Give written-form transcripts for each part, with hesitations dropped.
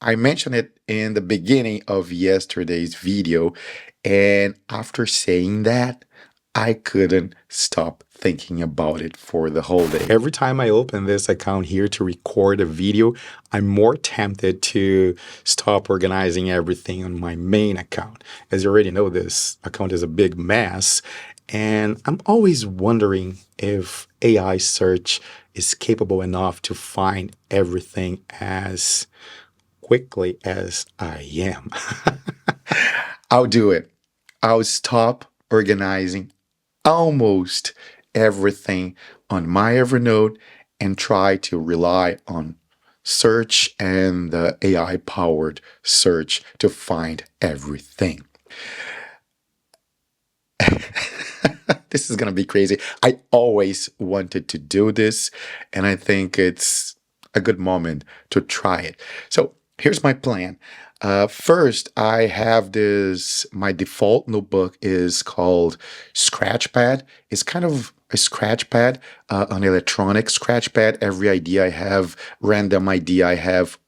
I mentioned it in the beginning of yesterday's video, and after saying that, I couldn't stop thinking about it for the whole day. Every time I open this account here to record a video, I'm more tempted to stop organizing everything on my main account. As you already know, this account is a big mess, and I'm always wondering if AI search is capable enough to find everything as quickly as I am. I'll do it. I'll stop organizing almost everything on my Evernote and try to rely on search and the AI powered search to find everything. This is going to be crazy. I always wanted to do this, and I think it's a good moment to try it. So here's my plan. First, I have this, my default notebook is called Scratchpad. It's kind of a scratchpad, an electronic scratchpad. Every idea I have, random idea I have,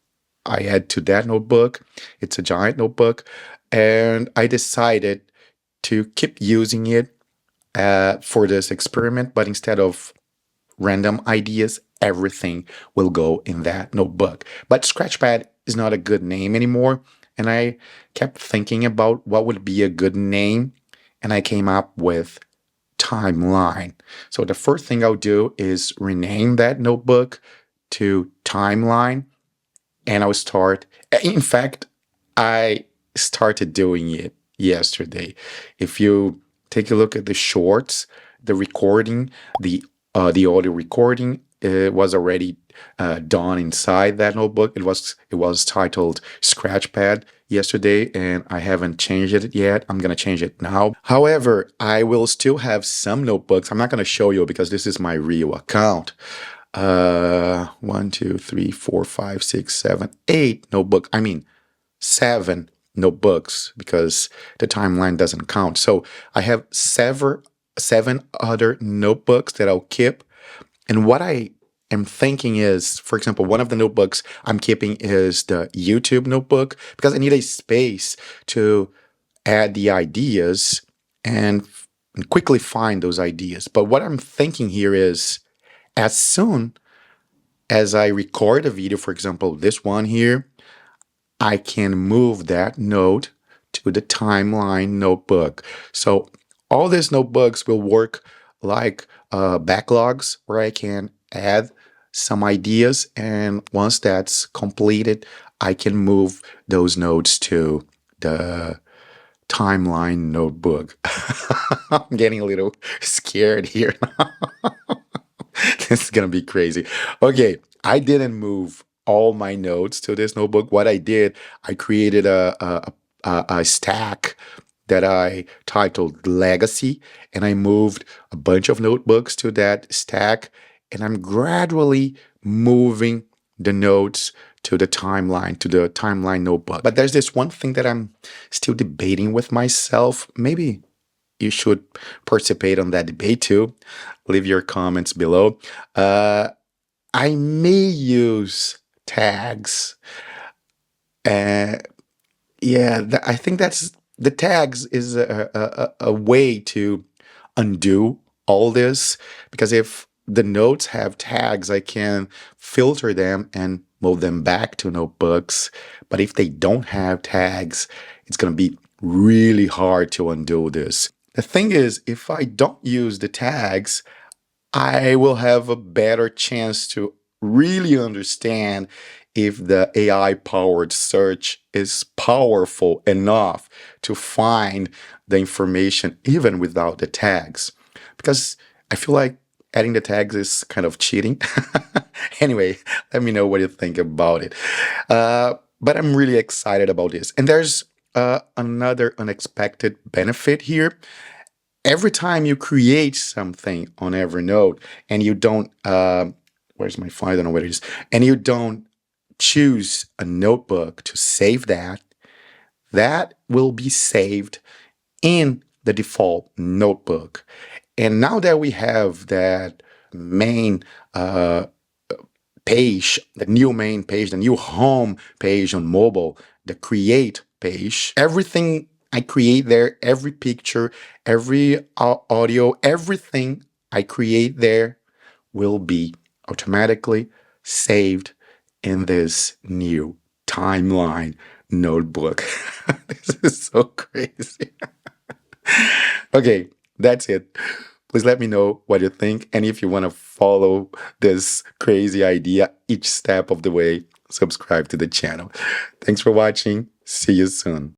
I add to that notebook. It's a giant notebook. And I decided to keep using it for this experiment, but instead of random ideas, everything will go in that notebook. But Scratchpad is not a good name anymore, and I kept thinking about what would be a good name, and I came up with Timeline. So the first thing I'll do is rename that notebook to Timeline, and I'll start. In fact, I started doing it yesterday. If you take a look at the shorts, the recording, the audio recording, it was already done inside that notebook. It was titled Scratchpad yesterday, and I haven't changed it yet. I'm gonna change it now. However, I will still have some notebooks. I'm not gonna show you because this is my real account. 8 notebook. I mean, 7 notebooks because the timeline doesn't count. So I have seven other notebooks that I'll keep. And what I am thinking is, for example, one of the notebooks I'm keeping is the YouTube notebook because I need a space to add the ideas and quickly find those ideas. But what I'm thinking here is as soon as I record a video, for example, this one here, I can move that note to the timeline notebook. So all these notebooks will work like backlogs where I can add some ideas. And once that's completed, I can move those notes to the timeline notebook. I'm getting a little scared here. This is gonna be crazy. Okay, I didn't move all my notes to this notebook. What I did, I created a stack that I titled Legacy, and I moved a bunch of notebooks to that stack, and I'm gradually moving the notes to the timeline notebook. But there's this one thing that I'm still debating with myself. Maybe you should participate on that debate too. Leave your comments below. I may use tags. Uh, yeah, I think that's the tags is a way to undo all this because if the notes have tags, I can filter them and move them back to notebooks. But if they don't have tags, it's going to be really hard to undo this. The thing is, if I don't use the tags, I will have a better chance to really understand if the AI powered search is powerful enough to find the information even without the tags. Because I feel like adding the tags is kind of cheating. Anyway, let me know what you think about it. But I'm really excited about this. And there's another unexpected benefit here. Every time you create something on Evernote and you don't, where's my file? I don't know where it is. And you don't choose a notebook to save that, that will be saved in the default notebook. And now that we have that main page, the new main page, the new home page on mobile, the create page, everything I create there, every picture, every audio, everything I create there will be automatically saved in this new timeline notebook. This is so crazy. Okay, that's it. Please let me know what you think. And if you want to follow this crazy idea each step of the way, subscribe to the channel. Thanks for watching. See you soon.